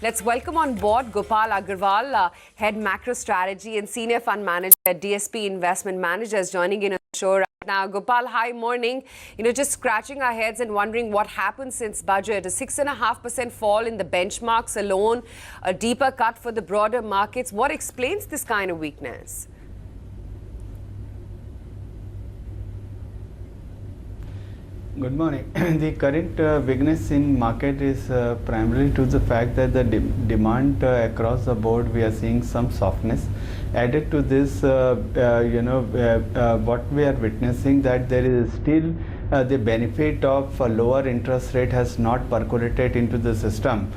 Let's welcome on board Gopal Agarwal, Head Macro Strategy and Senior Fund Manager at DSP Investment Managers, joining in on the show right now. Gopal, hi, morning. Just scratching our heads and wondering what happened since budget. A 6.5% fall in the benchmarks alone, a deeper cut for the broader markets. What explains this kind of weakness? Good morning. The current weakness in market is primarily to the fact that the demand across the board, we are seeing some softness. Added to this, what we are witnessing, that there is still the benefit of a lower interest rate has not percolated into the system,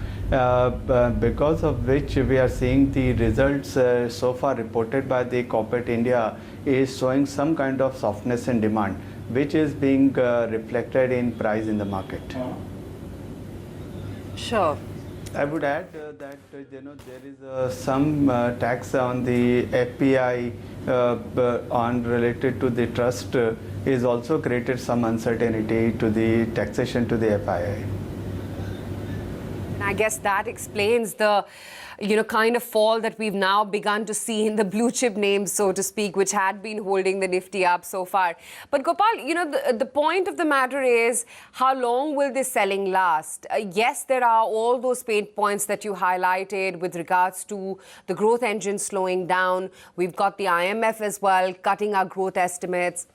because of which we are seeing the results so far reported by the corporate India is showing some kind of softness in demand, which is being reflected in price in the market. Sure. I would add that there is some tax on the FPI on related to the trust is also created some uncertainty to the taxation to the FII. I guess that explains the kind of fall that we've now begun to see in the blue chip names, so to speak, which had been holding the Nifty up so far. But Gopal, the point of the matter is, how long will this selling last? Yes, there are all those pain points that you highlighted with regards to the growth engine slowing down. We've got the IMF as well cutting our growth estimates.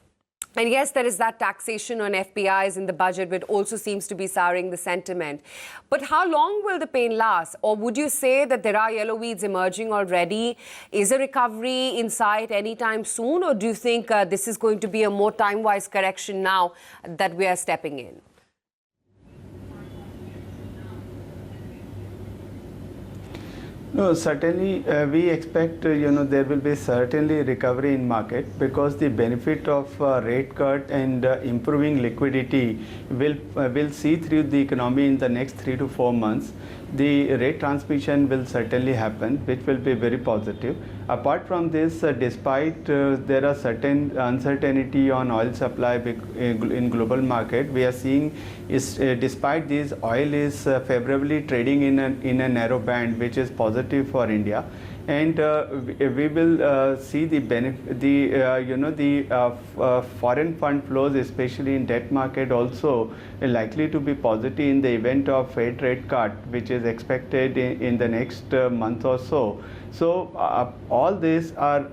And yes, there is that taxation on FPIs in the budget, but also seems to be souring the sentiment. But how long will the pain last? Or would you say that there are yellow weeds emerging already? Is a recovery in sight anytime soon? Or do you think this is going to be a more time-wise correction now that we are stepping in? No, certainly we expect there will be certainly recovery in market, because the benefit of rate cut and improving liquidity will see through the economy in the next 3 to 4 months. The rate transmission will certainly happen, which will be very positive. Apart from this, despite there are certain uncertainty on oil supply in global market, we are seeing is despite this, oil is favorably trading in a narrow band, which is positive for India. And we will see the benefit, foreign fund flows, especially in debt market, also likely to be positive in the event of Fed rate cut, which is expected in the next month or so. So all these are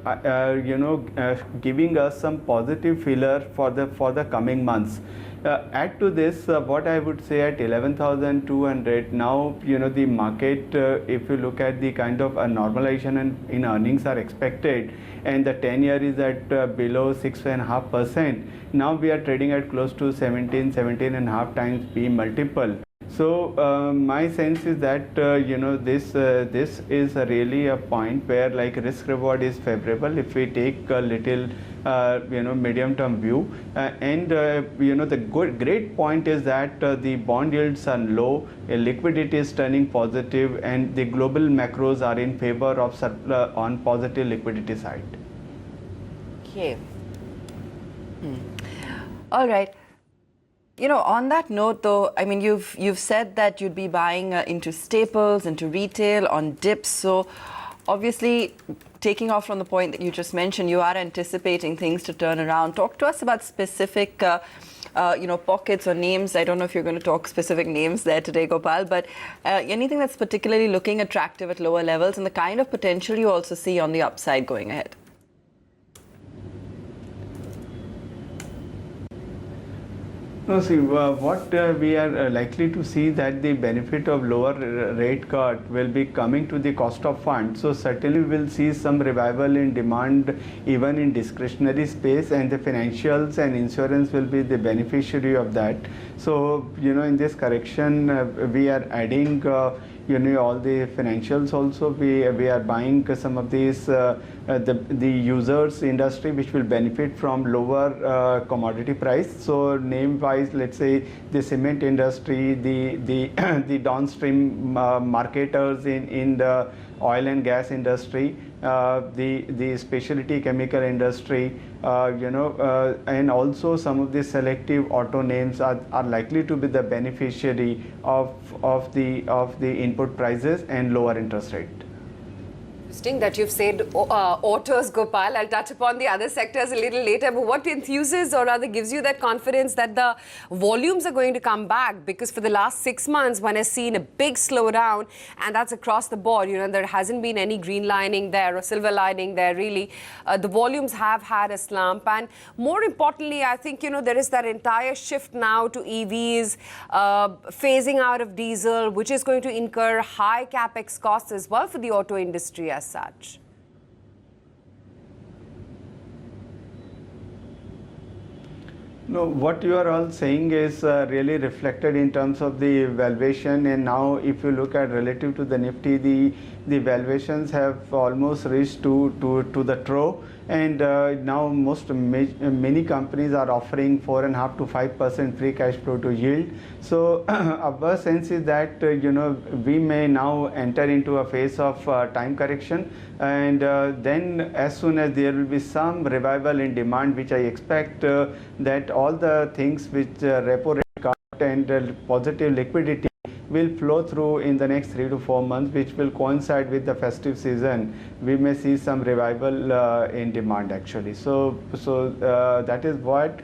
giving us some positive feeler for the coming months. Add to this, what I would say, at 11,200 now, the market, if you look at the kind of a normalization in earnings are expected, and the 10-year is at below 6.5%. Now we are trading at close to 17.5 times P multiple. So my sense is that this is really a point where like risk reward is favorable if we take a little medium term view, and the great point is that the bond yields are low, liquidity is turning positive, and the global macros are in favor of on positive liquidity side. Okay. All right. On that note, though, I mean, you've said that you'd be buying into staples, into retail, on dips. So, obviously, taking off from the point that you just mentioned, you are anticipating things to turn around. Talk to us about specific, pockets or names. I don't know if you're going to talk specific names there today, Gopal, but anything that's particularly looking attractive at lower levels and the kind of potential you also see on the upside going ahead. No, see, what we are likely to see that the benefit of lower rate cut will be coming to the cost of funds. So certainly we will see some revival in demand even in discretionary space, and the financials and insurance will be the beneficiary of that. So, in this correction, we are adding all the financials also. We are buying some of these the users industry, which will benefit from lower commodity price. So name wise, let's say the cement industry, the the downstream marketers in the oil and gas industry, the specialty chemical industry, and also some of the selective auto names are likely to be the beneficiary of the input prices and lower interest rate. Interesting that you've said autos, Gopal. I'll touch upon the other sectors a little later. But what enthuses or rather gives you that confidence that the volumes are going to come back? Because for the last 6 months, one has seen a big slowdown, and that's across the board. There hasn't been any green lining there or silver lining there, really. The volumes have had a slump. And more importantly, I think, there is that entire shift now to EVs, phasing out of diesel, which is going to incur high capex costs as well for the auto industry as such. No, what you are all saying is really reflected in terms of the valuation, and now if you look at relative to the Nifty, the valuations have almost reached to the trough, and now many companies are offering 4.5 to 5% free cash flow to yield. So our sense is that we may now enter into a phase of time correction, and then as soon as there will be some revival in demand, which I expect that all the things which repo rate cut and positive liquidity will flow through in the next 3 to 4 months, which will coincide with the festive season. We may see some revival in demand actually. So that is what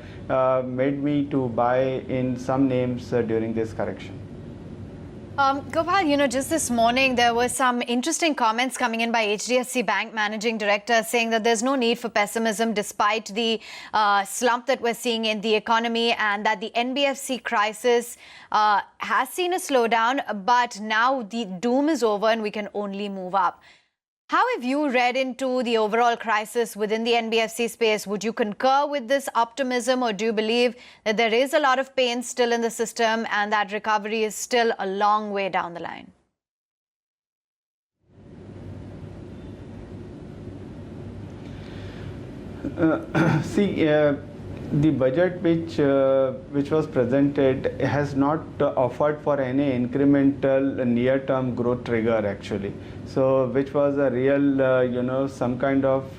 made me to buy in some names during this correction. Gopal, just this morning there were some interesting comments coming in by HDFC Bank Managing Director saying that there's no need for pessimism despite the slump that we're seeing in the economy, and that the NBFC crisis has seen a slowdown, but now the doom is over and we can only move up. How have you read into the overall crisis within the NBFC space? Would you concur with this optimism, or do you believe that there is a lot of pain still in the system and that recovery is still a long way down the line? The budget which was presented has not offered for any incremental near-term growth trigger actually. So which was a real, some kind of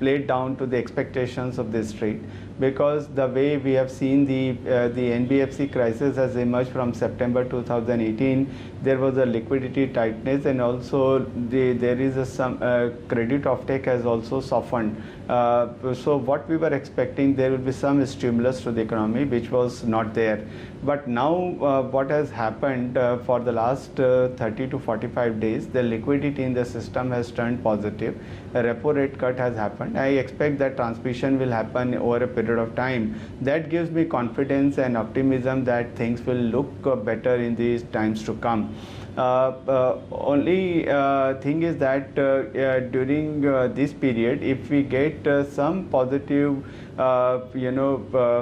played down to the expectations of the street, because the way we have seen the NBFC crisis has emerged from September 2018, there was a liquidity tightness, and also there is some credit offtake has also softened. So what we were expecting, there will be some stimulus to the economy, which was not there. But now what has happened for the last 30 to 45 days, the liquidity in the system has turned positive. A repo rate cut has happened. I expect that transmission will happen over a period of time. That gives me confidence and optimism that things will look better in these times to come. Only thing is that during this period, if we get some positive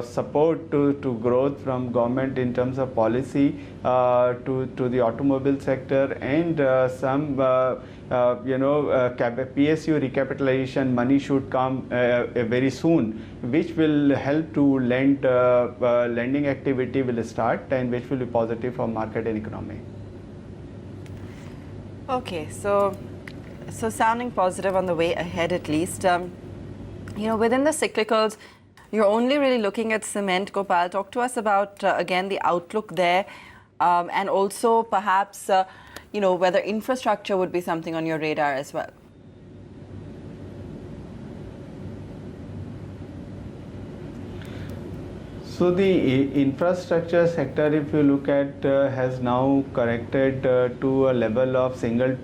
support to growth from government in terms of policy to the automobile sector, and some PSU recapitalization money should come very soon, which will help to lending activity will start, and which will be positive for market and economy. Okay, so sounding positive on the way ahead at least. Within the cyclicals, you're only really looking at cement. Gopal, talk to us about, again, the outlook there, and also perhaps, whether infrastructure would be something on your radar as well. So the infrastructure sector, if you look at, has now corrected to a level of single-digit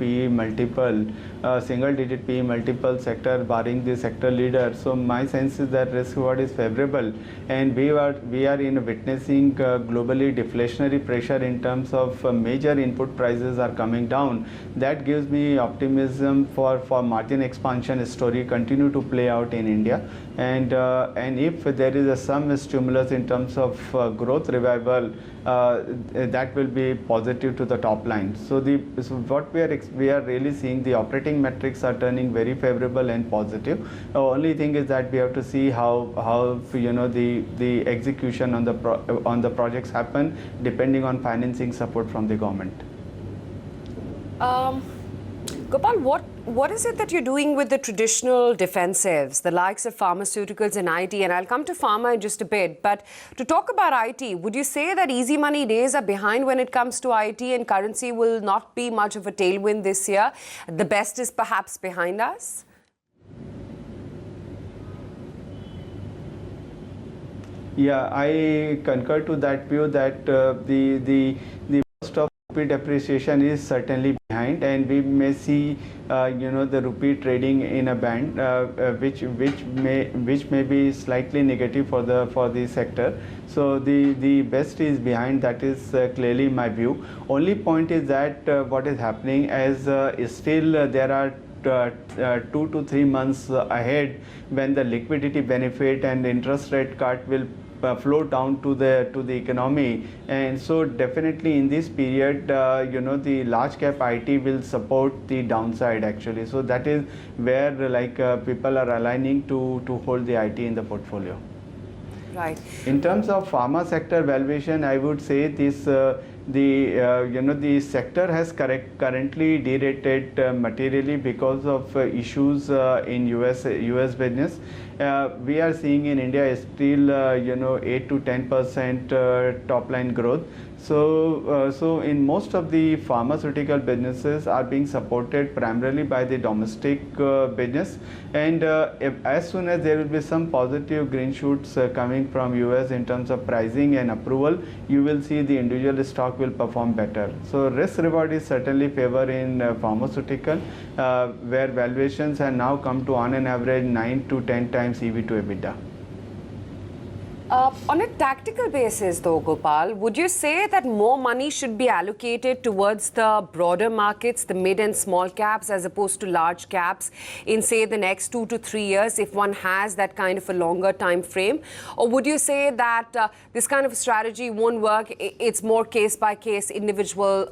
PE multiple sector, barring the sector leader. So my sense is that risk reward is favorable, and we are witnessing globally deflationary pressure in terms of major input prices are coming down. That gives me optimism for margin expansion story continue to play out in India, and if there is some stimulus in terms of growth revival, that will be positive to the top line. So what we are really seeing, the operating metrics are turning very favorable and positive. The only thing is that we have to see how the execution on the projects happen, depending on financing support from the government. Gopal, what is it that you're doing with the traditional defensives, the likes of pharmaceuticals and IT? And I'll come to pharma in just a bit. But to talk about IT, would you say that easy money days are behind when it comes to IT and currency will not be much of a tailwind this year? The best is perhaps behind us? Yeah, I concur to that view that the worst of rupee depreciation is certainly behind, and we may see the rupee trading in a band which may be slightly negative for the sector. So the best is behind. That is clearly my view. Only point is that what is happening as still there are 2 to 3 months ahead when the liquidity benefit and interest rate cut will flow down to the economy, and so definitely in this period the large cap IT will support the downside actually. So that is where people are aligning to hold the IT in the portfolio. Right. In terms of pharma sector valuation, I would say this the sector has currently derated materially because of issues in US business. We are seeing in India still 8 to 10% top line growth. So in most of the pharmaceutical businesses are being supported primarily by the domestic business, and as soon as there will be some positive green shoots coming from US in terms of pricing and approval, you will see the individual stock will perform better. So risk reward is certainly favor in pharmaceutical, where valuations have now come to on an average 9 to 10 times EV to EBITDA. On a tactical basis, though, Gopal, would you say that more money should be allocated towards the broader markets, the mid and small caps, as opposed to large caps in, say, the next 2 to 3 years, if one has that kind of a longer time frame? Or would you say that this kind of strategy won't work? It's more case-by-case, individual,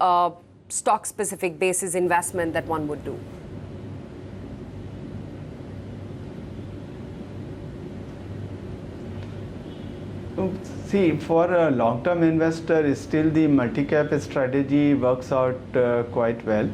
stock-specific basis investment that one would do? See, for a long-term investor, still the multi-cap strategy works out quite well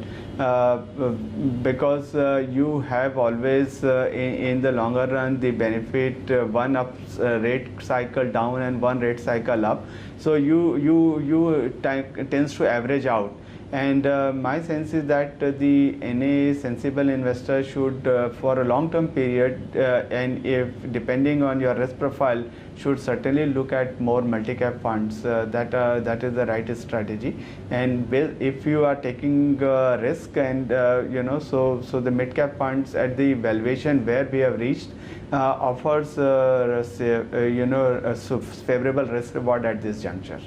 because you have always, in the longer run, the benefit one up rate cycle down and one rate cycle up. So you tends to average out. And my sense is that any sensible investor should, for a long-term period, and if depending on your risk profile, should certainly look at more multi-cap funds. That is the right strategy. And if you are taking risk, and so the mid-cap funds at the valuation where we have reached offers favorable risk reward at this juncture.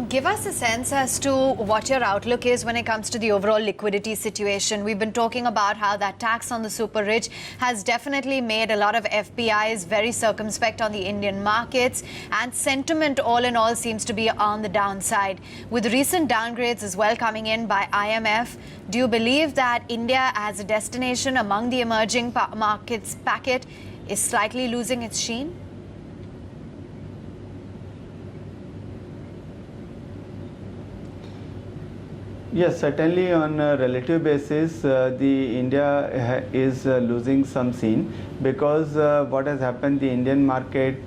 Give us a sense as to what your outlook is when it comes to the overall liquidity situation. We've been talking about how that tax on the super rich has definitely made a lot of FPIs very circumspect on the Indian markets, and sentiment all in all seems to be on the downside. With recent downgrades as well coming in by IMF, do you believe that India as a destination among the emerging markets packet is slightly losing its sheen? Yes, certainly on a relative basis, the India is losing some scene because what has happened, the Indian market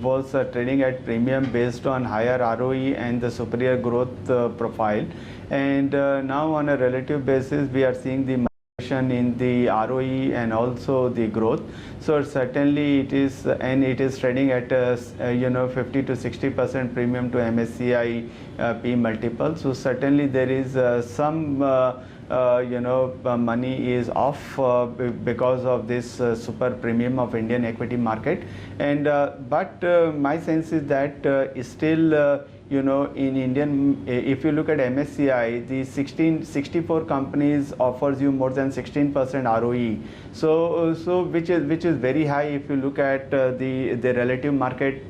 was trading at premium based on higher ROE and the superior growth profile, and now on a relative basis, we are seeing the in the ROE and also the growth. So certainly it is, and it is trading at 50 to 60% premium to MSCI P multiple. So certainly there is some money is off because of this super premium of Indian equity market, and but my sense is that still in Indian, if you look at MSCI, the 64 companies offers you more than 16% ROE. So which is very high if you look at the relative market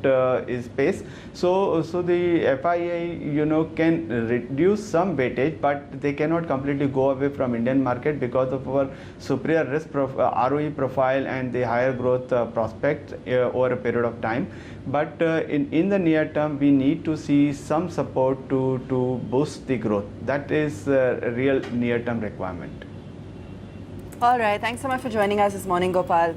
space. So the FII can reduce some weightage, but they cannot completely go away from Indian market because of our superior risk ROE profile and the higher growth prospect over a period of time. But in the near term, we need to see see some support to boost the growth. That is a real near-term requirement. All right. Thanks so much for joining us this morning, Gopal.